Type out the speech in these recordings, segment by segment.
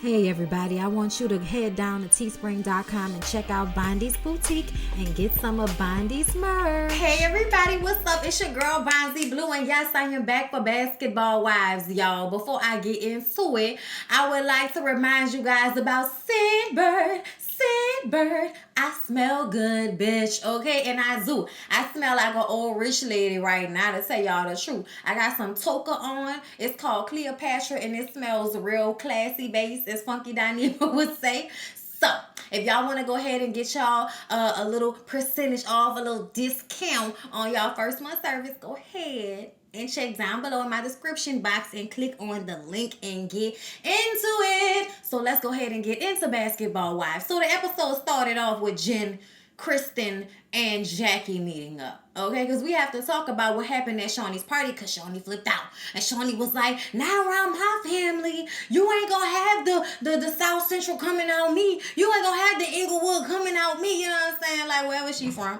Hey everybody, I want you to head down to teespring.com and check out Bondy's Boutique and get some of Bondy's merch. Hey everybody, what's up? It's your girl Bonzy Blue, and yes, I am back for Basketball Wives, y'all. Before I get into it, I would like to remind you guys about Scentbird. Scentbird, I smell good, bitch, okay? And I do. I smell like an old rich lady right now, to tell y'all the truth. I got some toka on. It's called Cleopatra, and it smells real classy base, as Funky Dineva would say. So, if y'all want to go ahead and get y'all a little percentage off, a little discount on y'all first month service, go ahead and check down below in my description box and click on the link and get into it. So let's go ahead and get into Basketball Wives. So the episode started off with Jen, Kristin, and Jackie meeting up, okay? Because we have to talk about what happened at Shaunie's party, because Shaunie flipped out. And Shaunie was like, not around my family. You ain't gonna have the South Central coming out me. You ain't gonna have the Inglewood coming out me. You know what I'm saying? Like, wherever she from.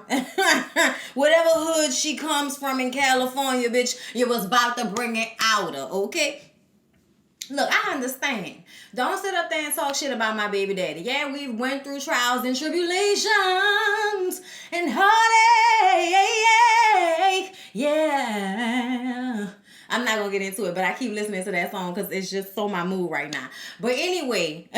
Whatever hood she comes from in California, bitch, you was about to bring it out of, okay? Look, I understand. Don't sit up there and talk shit about my baby daddy. Yeah, we went through trials and tribulations and heartache. Yeah. I'm not going to get into it, but I keep listening to that song because it's just so my mood right now. But anyway,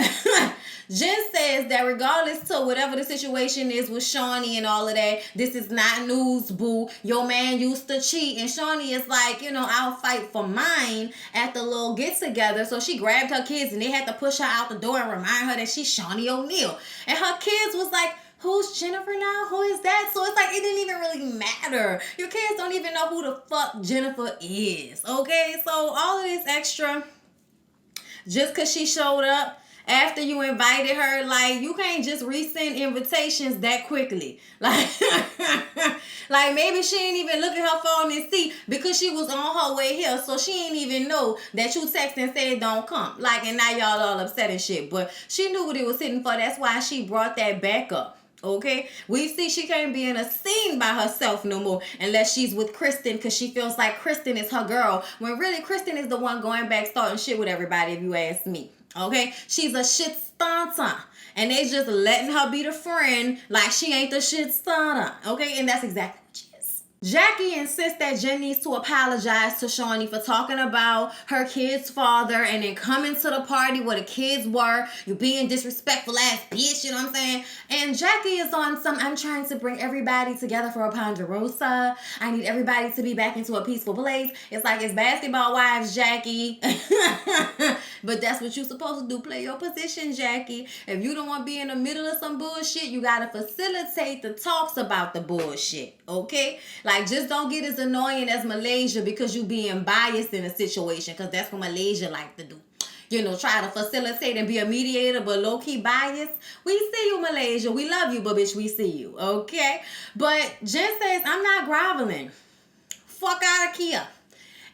Jen says that regardless to whatever the situation is with Shaunie and all of that, this is not news, boo. Your man used to cheat. And Shaunie is like, you know, I'll fight for mine at the little get-together. So she grabbed her kids and they had to push her out the door and remind her that she's Shaunie O'Neal. And her kids was like, who's Jennifer now? Who is that? So it's like, it didn't even really matter. Your kids don't even know who the fuck Jennifer is, okay? So all of this extra, just because she showed up after you invited her, like, you can't just resend invitations that quickly. Like, like maybe she ain't even look at her phone and see, because she was on her way here, so she ain't even know that you text and said don't come. Like, and now y'all all upset and shit. But she knew what it was hitting for. That's why she brought that back up. Okay, we see she can't be in a scene by herself no more unless she's with Kristin, because she feels like Kristin is her girl, when really Kristin is the one going back starting shit with everybody, if you ask me. Okay, she's a shit starter, and they just letting her be the friend like she ain't the shit starter. Okay, and that's exactly what she is. Jackie insists that Jen needs to apologize to Shaunie for talking about her kid's father and then coming to the party where the kids were. You being disrespectful ass bitch, you know what I'm saying? And Jackie is on some, I'm trying to bring everybody together for a Ponderosa. I need everybody to be back into a peaceful place. It's like, it's Basketball Wives, Jackie. But that's what you're supposed to do. Play your position, Jackie. If you don't want to be in the middle of some bullshit, you got to facilitate the talks about the bullshit, okay? Like, just don't get as annoying as Malaysia because you being biased in a situation, because that's what Malaysia like to do. You know, try to facilitate and be a mediator, but low-key biased. We see you, Malaysia. We love you, but bitch, we see you, okay? But Jen says, I'm not groveling. Fuck out of Kia.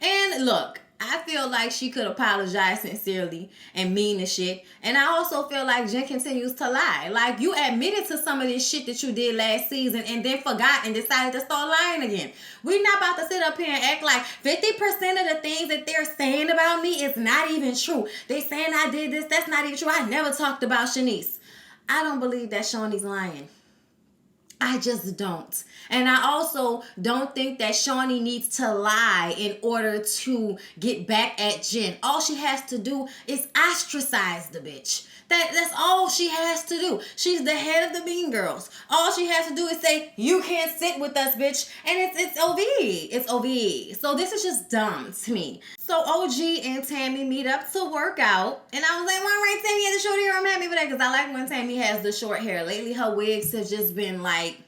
And look, I feel like she could apologize sincerely and mean the shit. And I also feel like Jen continues to lie. Like, you admitted to some of this shit that you did last season and then forgot and decided to start lying again. We're not about to sit up here and act like 50% of the things that they're saying about me is not even true. They saying I did this, that's not even true. I never talked about Shanice. I don't believe that Shaunie's lying. I just don't. And I also don't think that Shaunie needs to lie in order to get back at Jen. All she has to do is ostracize the bitch. That's all she has to do. She's the head of the Mean Girls. All she has to do is say, you can't sit with us, bitch. And it's OV. It's OV. So this is just dumb to me. So OG and Tammy meet up to work out. And I was like, why ain't Tammy has the short hair? I'm happy for that, because I like when Tammy has the short hair. Lately, her wigs have just been like,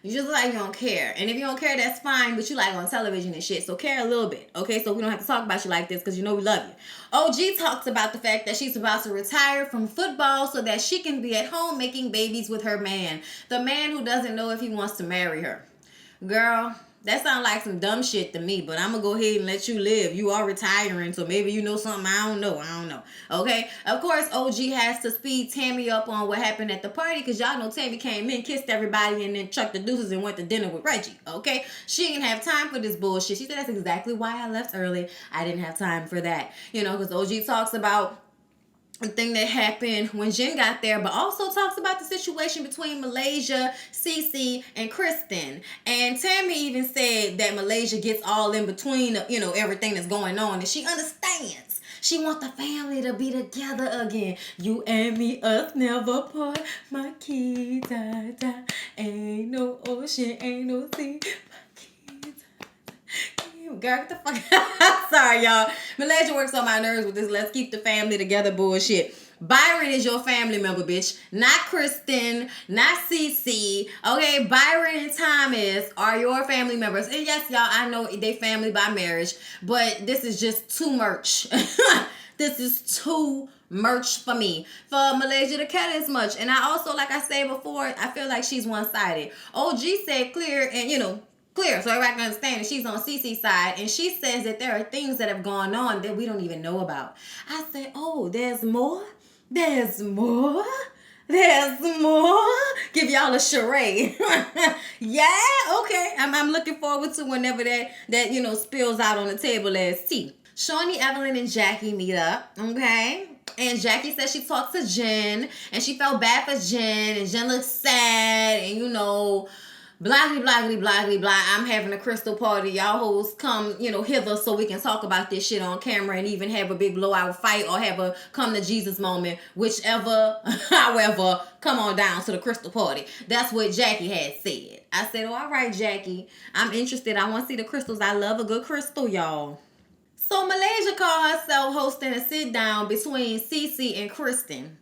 you just look like you don't care. And if you don't care, that's fine, but you like on television and shit. So care a little bit, okay? So we don't have to talk about you like this, because you know we love you. OG talks about the fact that she's about to retire from football so that she can be at home making babies with her man. The man who doesn't know if he wants to marry her. Girl, that sounds like some dumb shit to me, but I'm going to go ahead and let you live. You are retiring, so maybe you know something I don't know. Okay? Of course, OG has to speed Tammy up on what happened at the party, because y'all know Tammy came in, kissed everybody, and then chucked the deuces and went to dinner with Reggie. Okay? She didn't have time for this bullshit. She said, that's exactly why I left early. I didn't have time for that. You know, because OG talks about thing that happened when Jen got there, but also talks about the situation between Malaysia, CeCe, and Kristin. And Tammy even said that Malaysia gets all in between, everything that's going on, and she understands. She want the family to be together again. You and me, us never part. My key, da, da. Ain't no ocean, ain't no sea. Girl, get the fuck sorry, y'all. Malaysia works on my nerves with this let's keep the family together bullshit. Byron is your family member, bitch. Not Kristin, not CeCe. Okay, Byron and Thomas are your family members. And yes, y'all, I know they family by marriage, but this is just too much. This is too much for me. For Malaysia to cut as much. And I also, like I said before, I feel like she's one-sided. OG said clear and, clear, so everybody can understand that she's on CeCe's side, and she says that there are things that have gone on that we don't even know about. I said, oh, there's more? There's more? There's more? Give y'all a charade. Yeah, okay. I'm looking forward to whenever that spills out on the table as tea. Shaunie, Evelyn, and Jackie meet up, okay? And Jackie said she talked to Jen, and she felt bad for Jen, and Jen looked sad, and blah, blah, blah, blah, blah. I'm having a crystal party. Y'all hoes come, hither so we can talk about this shit on camera and even have a big blowout fight or have a come to Jesus moment, whichever, however, come on down to the crystal party. That's what Jackie had said. I said, oh, all right, Jackie. I'm interested. I want to see the crystals. I love a good crystal, y'all. So Malaysia called herself hosting a sit down between CeCe and Kristin.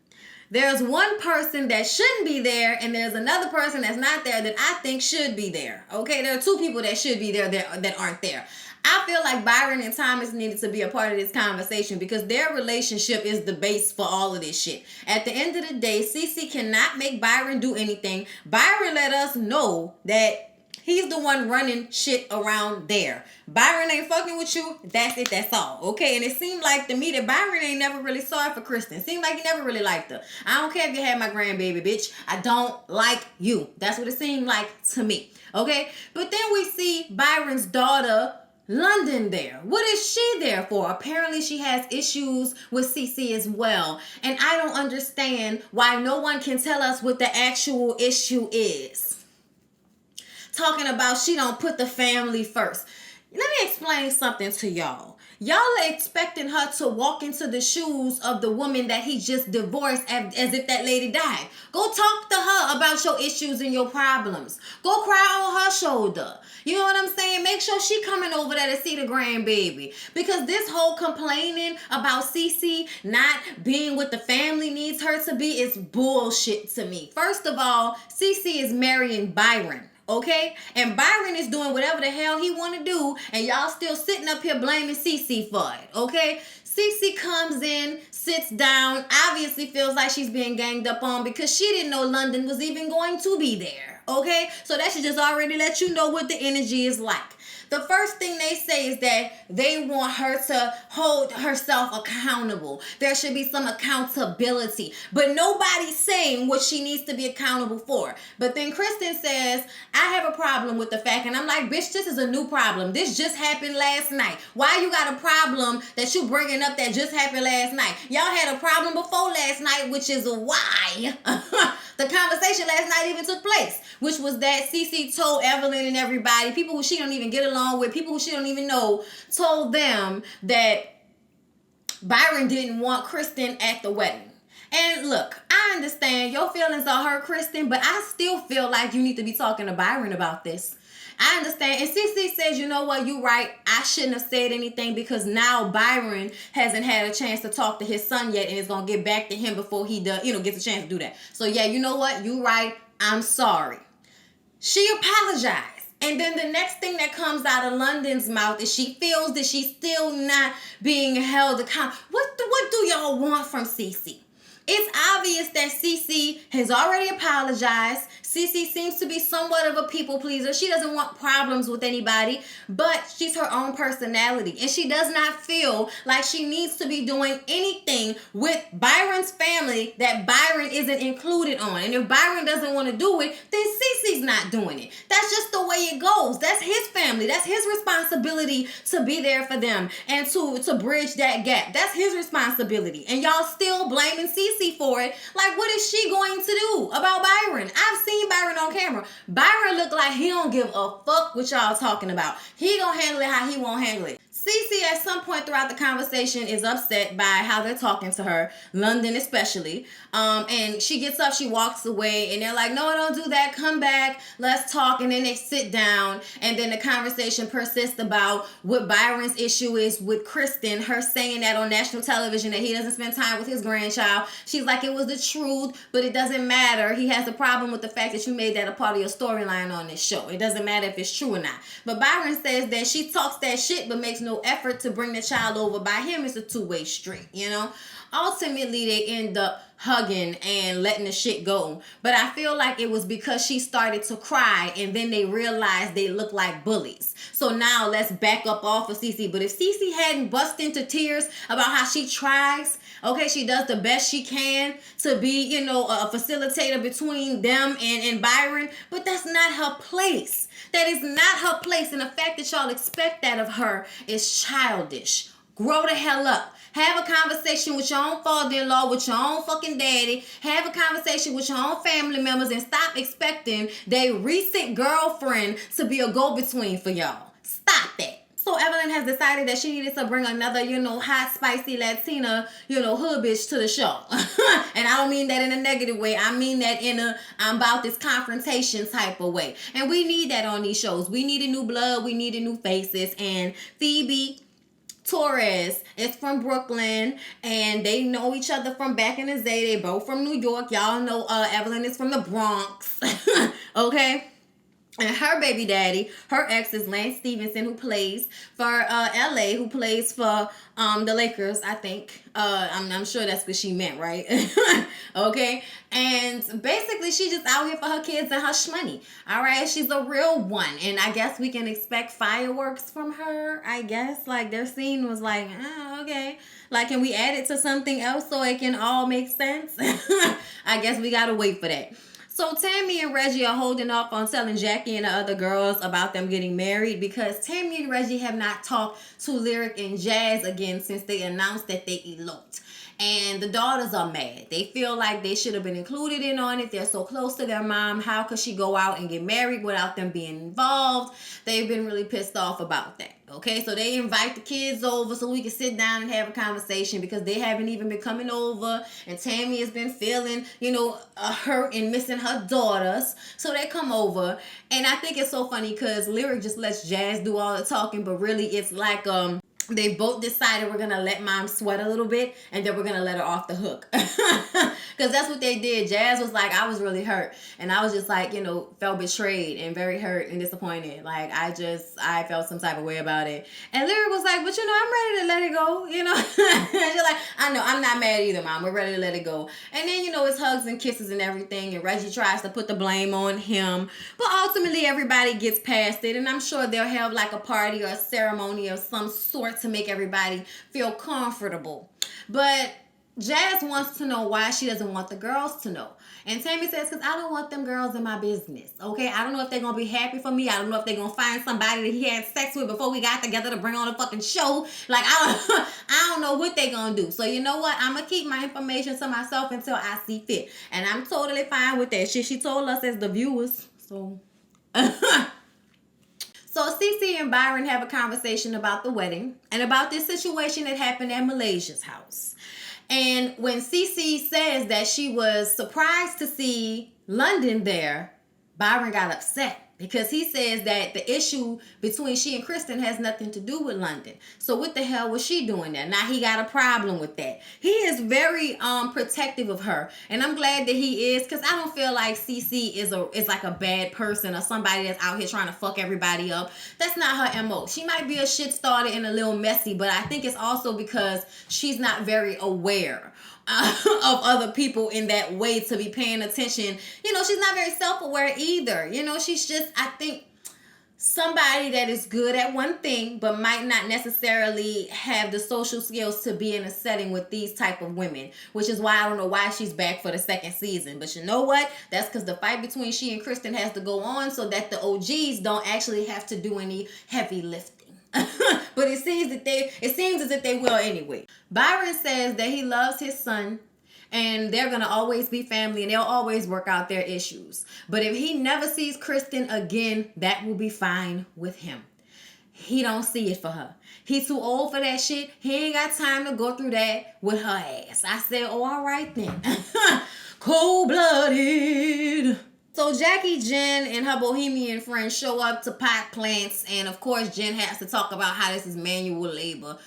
There's one person that shouldn't be there, and there's another person that's not there that I think should be there. Okay, there are two people that should be there that aren't there. I feel like Byron and Thomas needed to be a part of this conversation because their relationship is the base for all of this shit. At the end of the day, CeCe cannot make Byron do anything. Byron let us know that he's the one running shit around there. Byron ain't fucking with you. That's it. That's all. Okay? And it seemed like to me that Byron ain't never really sorry for Kristin. Seemed like he never really liked her. I don't care if you had my grandbaby, bitch. I don't like you. That's what it seemed like to me. Okay? But then we see Byron's daughter, London, there. What is she there for? Apparently she has issues with CeCe as well. And I don't understand why no one can tell us what the actual issue is. Talking about she don't put the family first. Let me explain something to y'all. Y'all are expecting her to walk into the shoes of the woman that he just divorced as if that lady died. Go talk to her about your issues and your problems. Go cry on her shoulder. You know what I'm saying? Make sure she coming over there to see the grandbaby. Because this whole complaining about CeCe not being what the family needs her to be is bullshit to me. First of all, CeCe is marrying Byron. Okay? And Byron is doing whatever the hell he want to do, and y'all still sitting up here blaming CeCe for it. Okay? CeCe comes in, sits down, obviously feels like she's being ganged up on because she didn't know London was even going to be there. Okay? So that should just already let you know what the energy is like. The first thing they say is that they want her to hold herself accountable. There should be some accountability. But nobody's saying what she needs to be accountable for. But then Kristin says, I have a problem with the fact, and I'm like, bitch, this is a new problem. This just happened last night. Why you got a problem that you bringing up that just happened last night? Y'all had a problem before last night, which is why the conversation last night even took place, which was that CeCe told Evelyn and everybody, people who she don't even get along with, people who she don't even know, told them that Byron didn't want Kristin at the wedding. And look, I understand your feelings are hurt, Kristin, but I still feel like you need to be talking to Byron about this. I understand. And CeCe says, you know what, you're right. I shouldn't have said anything because now Byron hasn't had a chance to talk to his son yet and is going to get back to him before he does, gets a chance to do that. So yeah, you know what? You're right. I'm sorry. She apologized. And then the next thing that comes out of London's mouth is she feels that she's still not being held accountable. What do y'all want from CeCe? It's obvious that CeCe has already apologized. CeCe seems to be somewhat of a people pleaser. She doesn't want problems with anybody, but she's her own personality. And she does not feel like she needs to be doing anything with Byron's family that Byron isn't included on. And if Byron doesn't want to do it, then CeCe's not doing it. That's just the way it goes. That's his family. That's his responsibility to be there for them and to bridge that gap. That's his responsibility. And y'all still blaming CeCe for it. Like, what is she going to do about Byron? I've seen Byron on camera. Byron look like he don't give a fuck what y'all talking about. He gonna handle it how he won't handle it. CeCe at some point throughout the conversation is upset by how they're talking to her, London especially. And she gets up, she walks away, and they're like, no, don't do that, come back, let's talk. And then they sit down, and then the conversation persists about what Byron's issue is with Kristin, her saying that on national television that he doesn't spend time with his grandchild. She's like, it was the truth, but it doesn't matter. He has a problem with the fact that you made that a part of your storyline on this show. It doesn't matter if it's true or not. But Byron says that she talks that shit but makes no effort to bring the child over. By him, it's a two-way street, you know? Ultimately, they end up hugging and letting the shit go. But I feel like it was because she started to cry and then they realized they look like bullies. So now let's back up off of CeCe. But if CeCe hadn't bust into tears about how she tries, okay, she does the best she can to be, you know, a facilitator between them and Byron, but that's not her place. That is not her place. And the fact that y'all expect that of her is childish. Grow the hell up. Have a conversation with your own father-in-law, with your own fucking daddy. Have a conversation with your own family members and stop expecting their recent girlfriend to be a go-between for y'all. Stop that. So Evelyn has decided that she needed to bring another, you know, hot, spicy Latina, you know, hood bitch to the show. And I don't mean that in a negative way. I mean that in a, I'm about this confrontation type of way. And we need that on these shows. We needed new blood. We needed new faces. And Phoebe Torres is from Brooklyn, and they know each other from back in the day. They both from New York. Y'all know Evelyn is from the Bronx. Okay? And her baby daddy, her ex is Lance Stevenson, who plays for LA, who plays for the Lakers, I think. I'm sure that's what she meant, right? Okay? And basically, she just out here for her kids and her shmoney. All right? She's a real one. And I guess we can expect fireworks from her, I guess. Like, their scene was like, oh, okay. Like, can we add it to something else so it can all make sense? I guess we got to wait for that. So Tammy and Reggie are holding off on telling Jackie and the other girls about them getting married because Tammy and Reggie have not talked to Lyric and Jazz again since they announced that they eloped. And the daughters are mad. They feel like they should have been included in on it. They're so close to their mom. How could she go out and get married without them being involved? They've been really pissed off about that. Okay, so they invite the kids over so we can sit down and have a conversation because they haven't even been coming over. And Tammy has been feeling, you know, hurt and missing her daughters. So they come over. And I think it's so funny because Lyric just lets Jazz do all the talking, but really it's like, they both decided we're going to let mom sweat a little bit and then we're going to let her off the hook. Because that's what they did. Jazz was like, I was really hurt. And I was just like, you know, felt betrayed and very hurt and disappointed. Like, I felt some type of way about it. And Lyric was like, but you know, I'm ready to let it go, you know. She's like, I know, I'm not mad either, mom. We're ready to let it go. And then, you know, it's hugs and kisses and everything. And Reggie tries to put the blame on him. But ultimately, everybody gets past it. And I'm sure they'll have like a party or a ceremony of some sort to make everybody feel comfortable. But Jazz wants to know why she doesn't want the girls to know. And Tammy says, because I don't want them girls in my business. Okay? I don't know if they're going to be happy for me. I don't know if they're going to find somebody that he had sex with before we got together to bring on a fucking show. Like, I don't know what they're going to do. So, you know what? I'm going to keep my information to myself until I see fit. And I'm totally fine with that. She told us as the viewers. So... So CeCe and Byron have a conversation about the wedding and about this situation that happened at Malaysia's house. And when CeCe says that she was surprised to see London there, Byron got upset because he says that the issue between she and Kristin has nothing to do with London. So what the hell was she doing there? Now he got a problem with that. He is very protective of her. And I'm glad that he is because I don't feel like CeCe is like a bad person or somebody that's out here trying to fuck everybody up. That's not her MO. She might be a shit starter and a little messy, but I think it's also because she's not very aware of other people in that way to be paying attention. You know, she's not very self-aware either. You know, she's just, I think, somebody that is good at one thing but might not necessarily have the social skills to be in a setting with these type of women, which is why I don't know why she's back for the second season. But you know what, that's because the fight between she and Kristin has to go on so that the OGs don't actually have to do any heavy lifting. But it seems as if they will anyway. Byron says that he loves his son and they're going to always be family and they'll always work out their issues. But if he never sees Kristin again, that will be fine with him. He don't see it for her. He's too old for that shit. He ain't got time to go through that with her ass. I said, oh, all right then. Cold-blooded. So Jackie, Jen, and her bohemian friends show up to pot plants. And of course, Jen has to talk about how this is manual labor.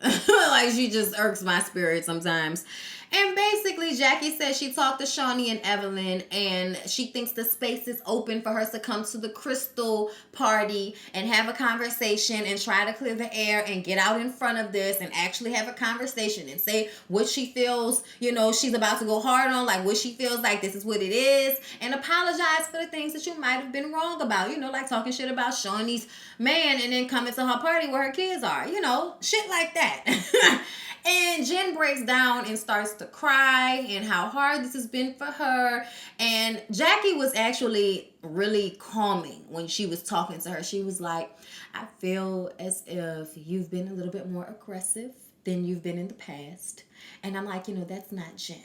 Like, she just irks my spirit sometimes. And basically, Jackie says she talked to Shaunie and Evelyn, and she thinks the space is open for her to come to the Crystal party and have a conversation and try to clear the air and get out in front of this and actually have a conversation and say what she feels, you know, she's about to go hard on, like what she feels like this is what it is, and apologize for the things that you might have been wrong about, you know, like talking shit about Shaunie's man and then coming to her party where her kids are, you know, shit like that. And Jen breaks down and starts to cry and how hard this has been for her. And Jackie was actually really calming when she was talking to her. She was like, I feel as if you've been a little bit more aggressive than you've been in the past. And I'm like, you know, that's not Jen.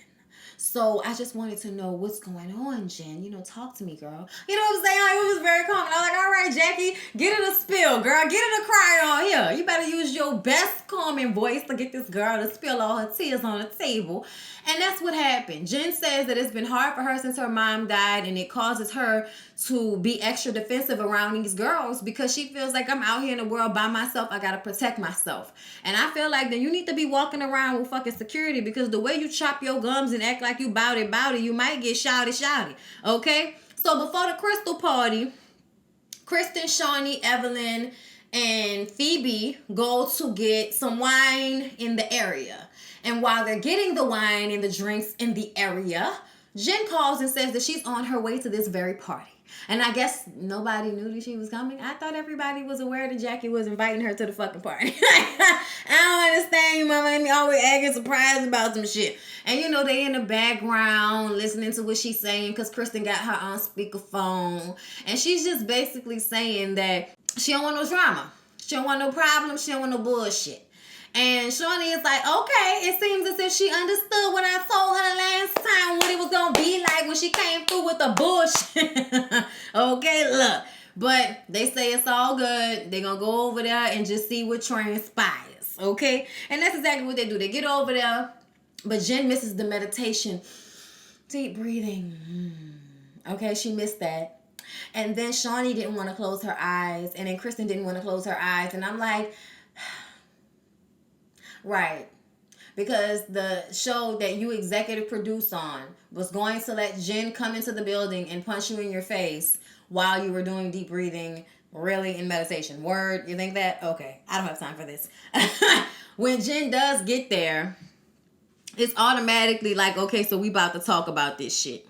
So I just wanted to know what's going on, Jen. You know, talk to me, girl. You know what I'm saying? Like, it was very calm. And I was like, all right, Jackie, get it a spill, girl. Get it a cry on here. You better use your best calming voice to get this girl to spill all her tears on the table. And that's what happened. Jen says that it's been hard for her since her mom died, and it causes her to be extra defensive around these girls because she feels like, I'm out here in the world by myself. I got to protect myself. And I feel like then you need to be walking around with fucking security, because the way you chop your gums and act like you bout it, you might get shouty. Okay? So before the Crystal party, Kristin, Shaunie, Evelyn, and Phoebe go to get some wine in the area. And while they're getting the wine and the drinks in the area, Jen calls and says that she's on her way to this very party. And I guess nobody knew that she was coming. I thought everybody was aware that Jackie was inviting her to the fucking party. I don't understand. You mama and me always acting surprised about some shit. And you know, they in the background listening to what she's saying because Kristin got her on speakerphone. And she's just basically saying that she don't want no drama. She don't want no problems. She don't want no bullshit. And Shaunie is like, okay, it seems as if she understood when I told her last time what it was going to be like when she came through with the bullshit. Okay, look. But they say it's all good. They're going to go over there and just see what transpires. Okay? And that's exactly what they do. They get over there, but Jen misses the meditation. Deep breathing. Okay, she missed that. And then Shaunie didn't want to close her eyes. And then Kristin didn't want to close her eyes. And I'm like... Right. Because the show that you executive produce on was going to let Jen come into the building and punch you in your face while you were doing deep breathing, really, in meditation. Word, you think that? Okay, I don't have time for this. When Jen does get there, it's automatically like, okay, so we about to talk about this shit.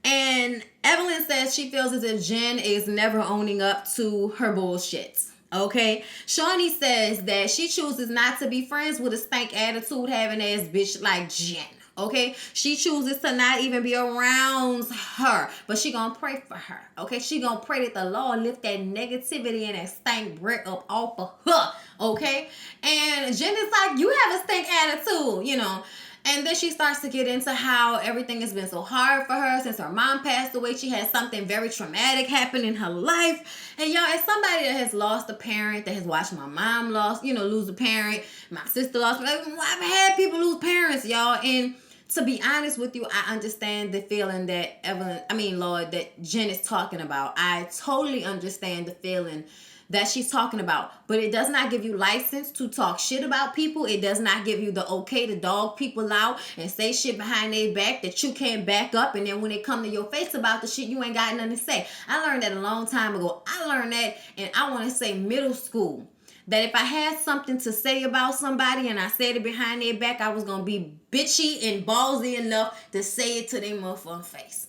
And Evelyn says she feels as if Jen is never owning up to her bullshit. Okay, Shaunie says that she chooses not to be friends with a stank attitude having ass bitch like Jen. Okay, she chooses to not even be around her, but she gonna pray for her. Okay, she gonna pray that the Lord lift that negativity and that stank breath up off of her. Okay, and Jen is like, you have a stank attitude, you know. And then she starts to get into how everything has been so hard for her since her mom passed away. She had something very traumatic happen in her life. And y'all, as somebody that has lost a parent, that has watched my mom lose a parent, my sister lost, I've had people lose parents, y'all. And to be honest with you, I understand the feeling that that Jen is talking about. I totally understand the feeling that she's talking about, but it does not give you license to talk shit about people. It does not give you the okay to dog people out and say shit behind their back that you can't back up, and then when they come to your face about the shit, you ain't got nothing to say. I learned that a long time ago. I learned that in, I want to say, middle school. that if I had something to say about somebody and I said it behind their back, I was going to be bitchy and ballsy enough to say it to their motherfucking face.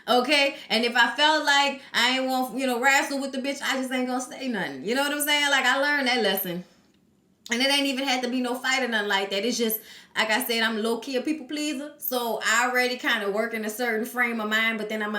Okay? And if I felt like I ain't want, wrestle with the bitch, I just ain't going to say nothing. You know what I'm saying? Like, I learned that lesson. And it ain't even had to be no fight or nothing like that. It's just, like I said, I'm low-key a people pleaser. So I already kind of work in a certain frame of mind. But then I'm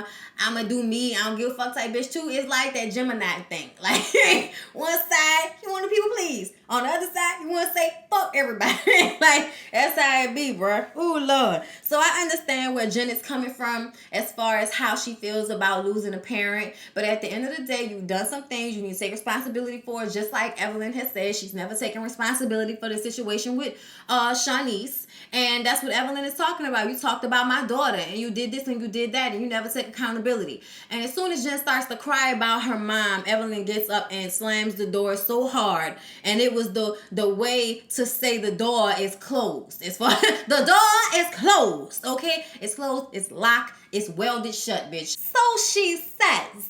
a do me. I don't give a fuck type bitch too. It's like that Gemini thing. Like, one side, you want to people please. On the other side, you want to say, fuck everybody. Like, that's how it be, bruh. Ooh, Lord. So I understand where Jen is coming from as far as how she feels about losing a parent. But at the end of the day, you've done some things you need to take responsibility for. Just like Evelyn has said, she's never taken responsibility for the situation with Shaunie. And that's what Evelyn is talking about. You talked about my daughter and you did this and you did that and you never take accountability. And as soon as Jen starts to cry about her mom, Evelyn gets up and slams the door so hard. And it was the way to say the door is closed. It's for the door is closed. Okay? It's closed. It's locked. It's welded shut, bitch. So she says.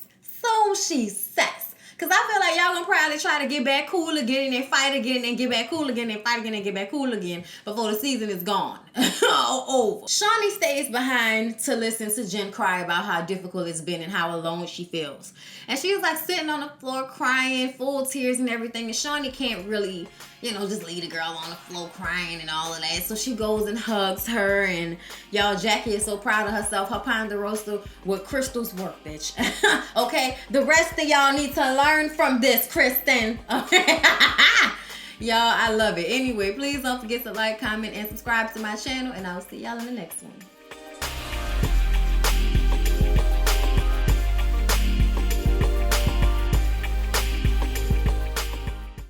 Because I feel like y'all gonna probably try to get back cool again and fight again and get back cool again and fight again and get back cool again before the season is gone. Over. Shaunie stays behind to listen to Jen cry about how difficult it's been and how alone she feels. And she was like sitting on the floor crying, full of tears and everything. And Shaunie can't really, just leave the girl on the floor crying and all of that. So she goes and hugs her. And y'all, Jackie is so proud of herself. Her Ponderosa with crystals work, bitch. Okay? The rest of y'all need to learn from this, Kristin. Okay? Y'all, I love it. Anyway, please don't forget to like, comment, and subscribe to my channel. And I will see y'all in the next one.